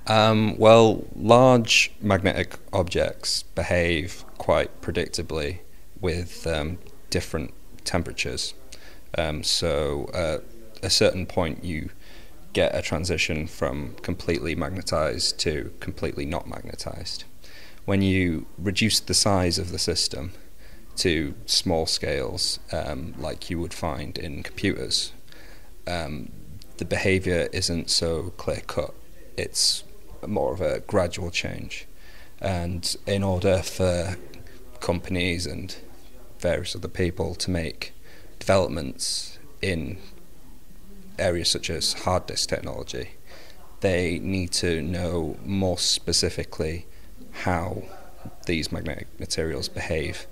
Well, large magnetic objects behave quite predictably with different temperatures. So at a certain point you get a transition from completely magnetized to completely not magnetized. When you reduce the size of the system to small scales, like you would find in computers, the behavior isn't so clear-cut. It's more of a gradual change. And in order for companies and various other people to make developments in areas such as hard disk technology, they need to know more specifically how these magnetic materials behave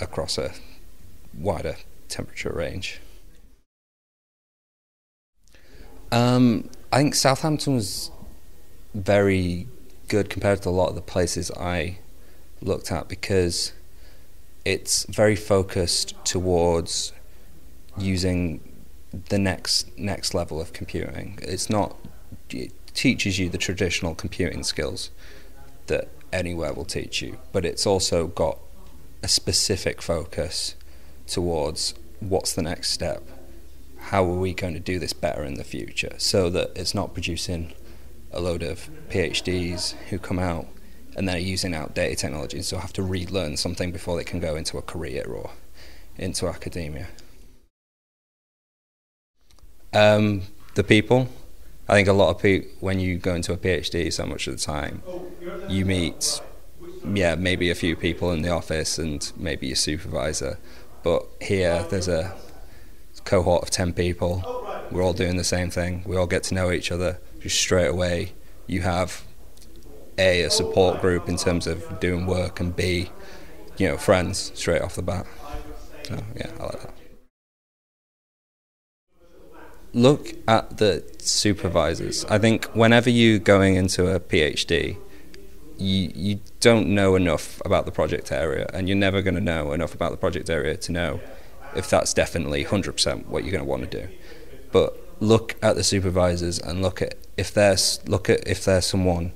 across a wider temperature range. I think Southampton was very good compared to a lot of the places I looked at because it's very focused towards using the next level of computing. It teaches you the traditional computing skills that anywhere will teach you, but it's also got a specific focus towards what's the next step. How are we going to do this better in the future, so that it's not producing a load of PhDs who come out and they're using outdated technology, so have to relearn something before they can go into a career or into academia. The people. I think a lot of people, when you go into a PhD, so much of the time, you meet, maybe a few people in the office and maybe your supervisor. But here, there's a cohort of 10 people. We're all doing the same thing. We all get to know each other. Just straight away, you have a support group in terms of doing work, and B, friends straight off the bat. So yeah, I like that. Look at the supervisors. I think whenever you're going into a PhD, you don't know enough about the project area, and you're never going to know enough about the project area to know if that's definitely 100% what you're going to want to do. But look at the supervisors and look at if there's someone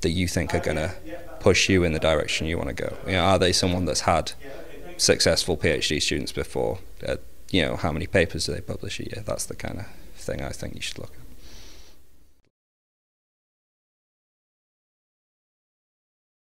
that you think are going to push you in the direction you want to go. Are they someone that's had successful PhD students before? How many papers do they publish a year? That's the kind of thing I think you should look at.